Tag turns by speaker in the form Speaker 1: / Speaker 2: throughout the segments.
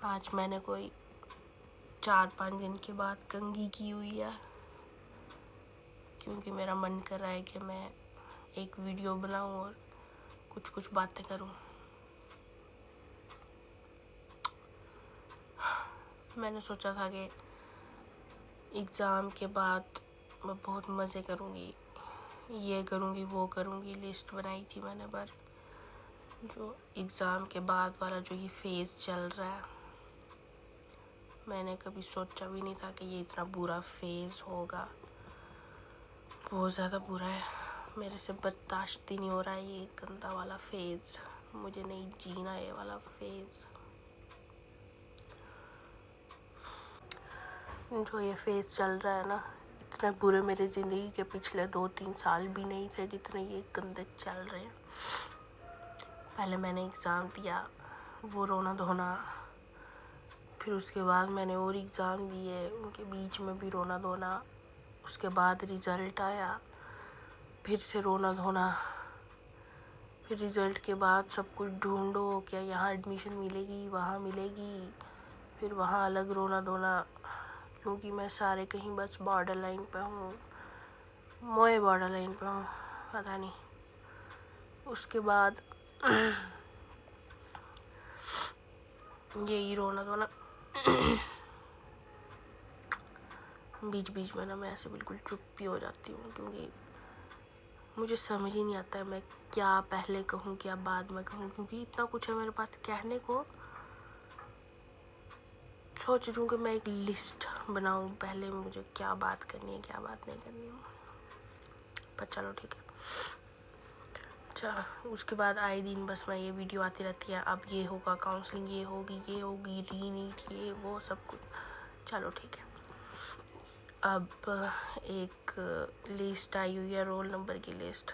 Speaker 1: आज मैंने कोई 4-5 दिन के बाद कंघी की हुई है, क्योंकि मेरा मन कर रहा है कि मैं एक वीडियो बनाऊं और कुछ बातें करूं। मैंने सोचा था कि एग्ज़ाम के बाद मैं बहुत मज़े करूंगी, ये करूंगी वो करूंगी, लिस्ट बनाई थी मैंने। पर जो एग्ज़ाम के बाद वाला जो ये फेज़ चल रहा है, मैंने कभी सोचा भी नहीं था कि ये इतना बुरा फेज़ होगा। बहुत ज़्यादा बुरा है, मेरे से बर्दाश्त ही नहीं हो रहा है ये गंदा वाला फेज़। मुझे नहीं जीना ये वाला फेज़। जो ये फेज़ चल रहा है ना, इतने बुरे मेरे ज़िंदगी के पिछले 2-3 साल भी नहीं थे जितने ये गंदे चल रहे हैं। पहले मैंने एग्ज़ाम दिया, वो रोना धोना, फिर उसके बाद मैंने और एग्ज़ाम दिए, उनके बीच में भी रोना धोना, उसके बाद रिज़ल्ट आया, फिर से रोना धोना, फिर रिज़ल्ट के बाद सब कुछ ढूंढो, क्या यहाँ एडमिशन मिलेगी, वहाँ मिलेगी, फिर वहाँ अलग रोना धोना, क्योंकि मैं सारे कहीं बस बॉर्डर लाइन पे हूँ, मोए बॉर्डर लाइन पे हूँ, पता नहीं। उसके बाद यही रोना धोना। बीच बीच में ना मैं ऐसे बिल्कुल चुप भी हो जाती हूँ, क्योंकि मुझे समझ ही नहीं आता है मैं क्या पहले कहूँ क्या बाद में कहूँ, क्योंकि इतना कुछ है मेरे पास कहने को। सोच रही हूँ कि मैं एक लिस्ट बनाऊँ पहले, मुझे क्या बात करनी है क्या बात नहीं करनी है। पर चलो ठीक है। अच्छा, उसके बाद आए दिन बस मैं ये वीडियो आती रहती है, अब ये होगा काउंसलिंग, ये होगी री नीट, ये वो सब कुछ। चलो ठीक है। अब एक लिस्ट आई हुई है, रोल नंबर की लिस्ट।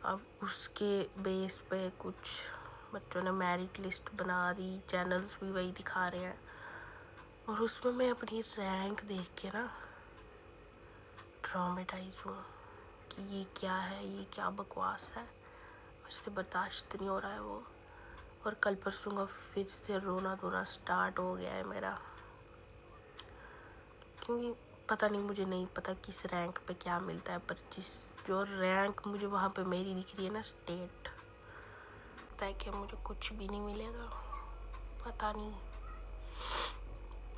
Speaker 1: अब उसके बेस पे कुछ बच्चों ने मेरिट लिस्ट बना दी, चैनल्स भी वही दिखा रहे हैं, और उसमें मैं अपनी रैंक देख के ना ट्रॉमेटाइज हूँ कि ये क्या है, ये क्या बकवास है, मुझसे बर्दाश्त नहीं हो रहा है वो। और कल परसों का फिर से रोना धोना स्टार्ट हो गया है मेरा, क्योंकि पता नहीं, मुझे नहीं पता किस रैंक पे क्या मिलता है, पर जो रैंक मुझे वहाँ पे मेरी दिख रही है ना, स्टेट, पता है कि मुझे कुछ भी नहीं मिलेगा। पता नहीं,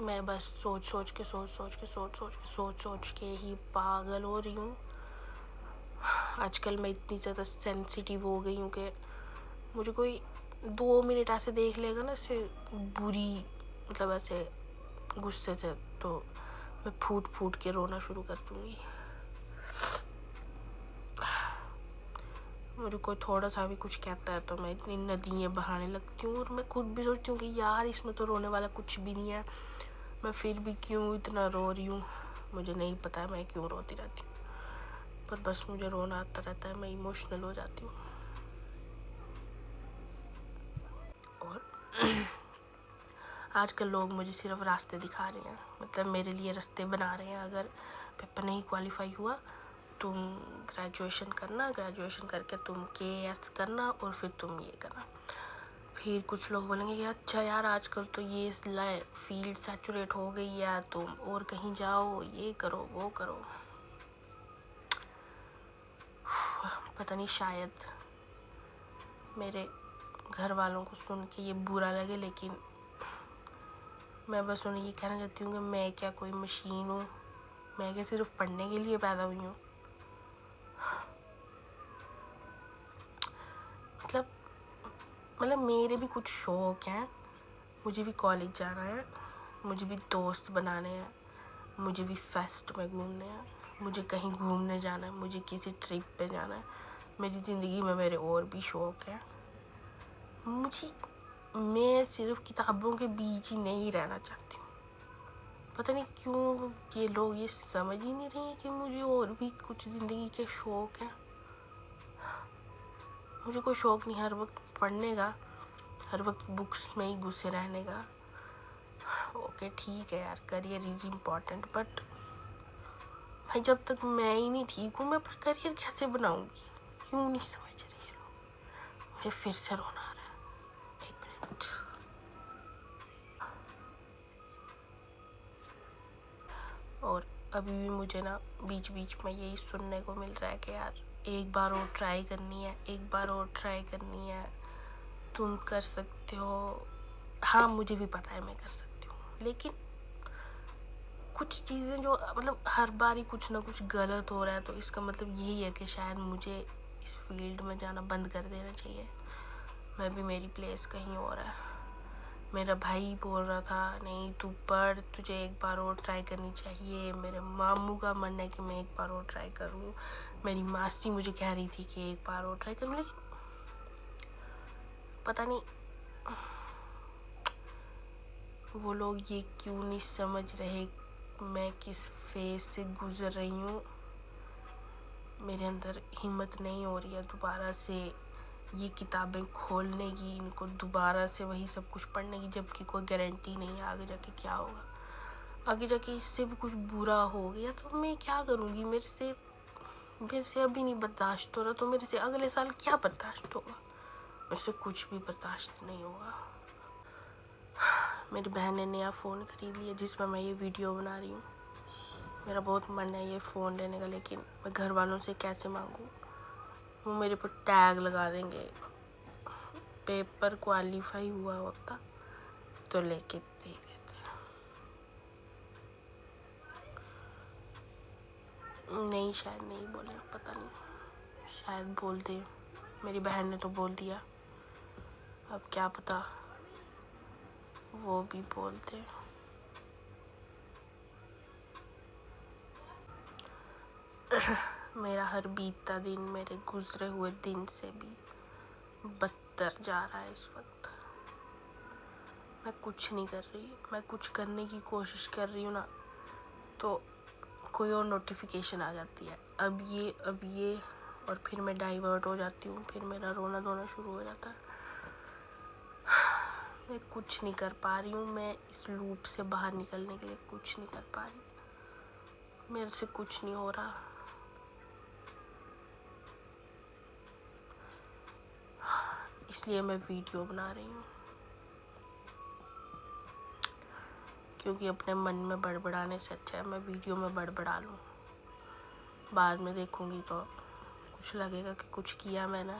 Speaker 1: मैं बस सोच सोच के ही पागल हो रही हूँ। आजकल मैं इतनी ज़्यादा सेंसिटिव हो गई हूँ कि मुझे कोई 2 मिनट ऐसे देख लेगा ना, ऐसे बुरी, मतलब ऐसे गुस्से से, तो मैं फूट फूट के रोना शुरू कर दूँगी। मुझे कोई थोड़ा सा भी कुछ कहता है तो मैं इतनी नदियाँ बहाने लगती हूँ, और मैं खुद भी सोचती हूँ कि यार इसमें तो रोने वाला कुछ भी नहीं है, मैं फिर भी क्यों इतना रो रही हूँ। मुझे नहीं पता है मैं क्यों रोती रहती हूँ, पर बस मुझे रोना आता रहता है, मैं इमोशनल हो जाती हूँ। और आजकल लोग मुझे सिर्फ रास्ते दिखा रहे हैं, मतलब मेरे लिए रास्ते बना रहे हैं। अगर पेपर नहीं क्वालिफाई हुआ, तुम ग्रेजुएशन करना, ग्रेजुएशन करके तुम KS करना, और फिर तुम ये करना। फिर कुछ लोग बोलेंगे कि अच्छा यार आजकल तो ये फील्ड सैचुरेट हो गई है, तुम और कहीं जाओ, ये करो वो करो। पता नहीं, शायद मेरे घर वालों को सुन के ये बुरा लगे, लेकिन मैं बस उन्हें ये कहना चाहती हूँ कि मैं क्या कोई मशीन हूँ, मैं क्या सिर्फ पढ़ने के लिए पैदा हुई हूँ। मतलब मेरे भी कुछ शौक़ हैं, मुझे भी कॉलेज जाना है, मुझे भी दोस्त बनाने हैं, मुझे भी फेस्ट में घूमने हैं, मुझे कहीं घूमने जाना है, मुझे किसी ट्रिप पे जाना है। मेरी ज़िंदगी में मेरे और भी शौक़ हैं। मैं सिर्फ किताबों के बीच ही नहीं रहना चाहती हूँ। पता नहीं क्यों ये लोग ये समझ ही नहीं रहे कि मुझे और भी कुछ ज़िंदगी के शौक़ हैं। मुझे कोई शौक़ नहीं हर वक्त पढ़ने का, हर वक्त बुक्स में ही घुसे रहने का। ओके ठीक है यार, करियर इज़ इम्पॉर्टेंट, बट भाई जब तक मैं ही नहीं ठीक हूँ, मैं अपना करियर कैसे बनाऊँगी? क्यों नहीं समझ रही है लोग? मुझे फिर से रोना आ रहा है, 1 मिनट। अभी भी मुझे ना बीच बीच में यही सुनने को मिल रहा है कि यार एक बार और ट्राई करनी है, एक बार और ट्राई करनी है, तुम कर सकते हो। हाँ, मुझे भी पता है मैं कर सकती हूँ, लेकिन कुछ चीज़ें जो मतलब हर बार ही कुछ ना कुछ गलत हो रहा है, तो इसका मतलब यही है कि शायद मुझे इस फील्ड में जाना बंद कर देना चाहिए। मैं भी, मेरी प्लेस कहीं और है। मेरा भाई बोल रहा था नहीं तू पढ़, तुझे एक बार और ट्राई करनी चाहिए। मेरे मामू का मन है कि मैं एक बार और ट्राई करूँ। मेरी मासी मुझे कह रही थी कि एक बार और ट्राई करूँ, लेकिन पता नहीं वो लोग ये क्यों नहीं समझ रहे मैं किस फेज से गुजर रही हूँ। मेरे अंदर हिम्मत नहीं हो रही है दोबारा से ये किताबें खोलने की, इनको दोबारा से वही सब कुछ पढ़ने की, जबकि कोई गारंटी नहीं है आगे जाके क्या होगा। आगे जाके इससे भी कुछ बुरा हो गया तो मैं क्या करूँगी। मेरे से अभी नहीं बर्दाश्त हो रहा, तो मेरे से अगले साल क्या बर्दाश्त होगा। मेरे से कुछ भी बर्दाश्त नहीं होगा। मेरी बहन ने नया फ़ोन खरीद लिया जिसमें मैं ये वीडियो बना रही हूँ। मेरा बहुत मन है ये फ़ोन लेने का, लेकिन मैं घर वालों से कैसे मांगूँ। वो मेरे पर टैग लगा देंगे। पेपर क्वालिफाई हुआ होता तो लेके दे देते। नहीं, शायद नहीं बोले, पता नहीं, शायद बोल दे। मेरी बहन ने तो बोल दिया, अब क्या पता वो भी बोल दे। मेरा हर बीतता दिन मेरे गुजरे हुए दिन से भी बदतर जा रहा है इस वक्त। मैं कुछ नहीं कर रही, मैं कुछ करने की कोशिश कर रही हूँ ना, तो कोई और नोटिफिकेशन आ जाती है, अब ये, और फिर मैं डाइवर्ट हो जाती हूँ, फिर मेरा रोना धोना शुरू हो जाता है। मैं कुछ नहीं कर पा रही हूँ, मैं इस लूप से बाहर निकलने के लिए कुछ नहीं कर पा रही। मेरे से कुछ नहीं हो रहा। इसलिए मैं वीडियो बना रही हूँ, क्योंकि अपने मन में बड़बड़ाने से अच्छा है मैं वीडियो में बड़बड़ा लूँ। बाद में देखूँगी तो कुछ लगेगा कि कुछ किया मैंने,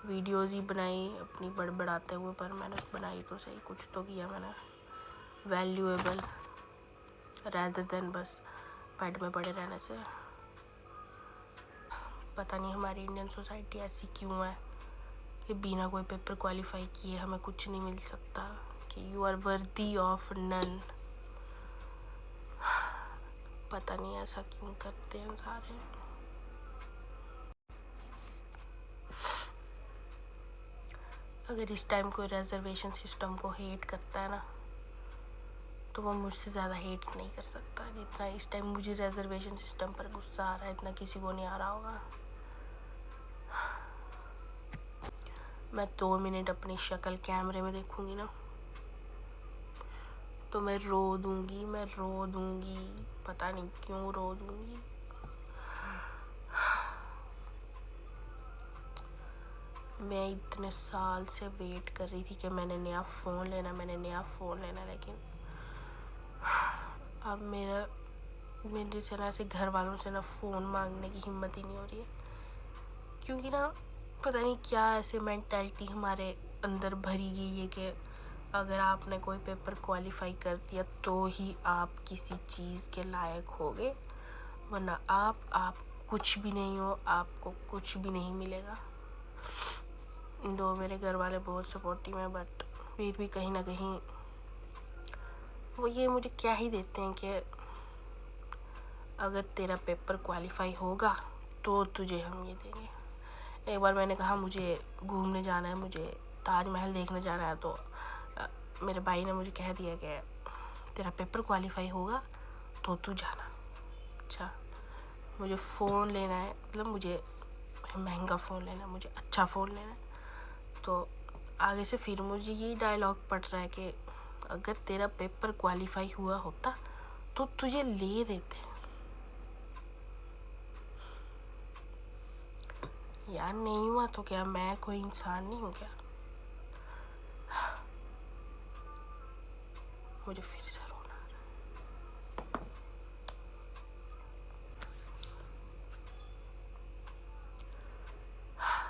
Speaker 1: वीडियोज़ ही बनाई अपनी बड़बड़ाते हुए, पर मैंने बनाई तो सही, कुछ तो किया मैंने वैल्यूएबल, रैदर देन बस बेड में पड़े रहने से। पता नहीं हमारी इंडियन सोसाइटी ऐसी क्यों है कि बिना कोई पेपर क्वालिफाई किए हमें कुछ नहीं मिल सकता, कि you are worthy of none. पता नहीं ऐसा क्यों करते हैं सारे। अगर इस टाइम कोई रिजर्वेशन सिस्टम को हेट करता है ना, तो वो मुझसे ज़्यादा हेट नहीं कर सकता जितना इस टाइम मुझे रिजर्वेशन सिस्टम पर गुस्सा आ रहा है। इतना किसी को नहीं आ रहा होगा। मैं 2 मिनट अपनी शक्ल कैमरे में देखूंगी ना, तो मैं रो दूंगी, मैं रो दूंगी, पता नहीं क्यों रो दूंगी। मैं इतने साल से वेट कर रही थी कि मैंने नया फ़ोन लेना, लेकिन अब मेरे से ना, ऐसे घर वालों से ना फ़ोन मांगने की हिम्मत ही नहीं हो रही है, क्योंकि ना पता नहीं क्या ऐसे मेंटालिटी हमारे अंदर भरी गई है कि अगर आपने कोई पेपर क्वालिफाई कर दिया तो ही आप किसी चीज़ के लायक होगे, वरना आप कुछ भी नहीं हो, आपको कुछ भी नहीं मिलेगा। दो मेरे घर वाले बहुत सपोर्टिव हैं, बट फिर भी कहीं ना कहीं वो ये मुझे क्या ही देते हैं कि अगर तेरा पेपर क्वालिफाई होगा तो तुझे हम ये देंगे। एक बार मैंने कहा मुझे घूमने जाना है, मुझे ताजमहल देखने जाना है, तो मेरे भाई ने मुझे कह दिया कि तेरा पेपर क्वालिफाई होगा तो तू जाना। अच्छा, मुझे फ़ोन लेना है, मतलब मुझे महंगा फ़ोन लेना है, मुझे अच्छा फ़ोन लेना है, तो आगे से फिर मुझे ये डायलॉग पड़ रहा है कि अगर तेरा पेपर क्वालिफाई हुआ होता तो तुझे ले देते। यार नहीं हुआ तो क्या मैं कोई इंसान नहीं हूँ क्या। मुझे फिर से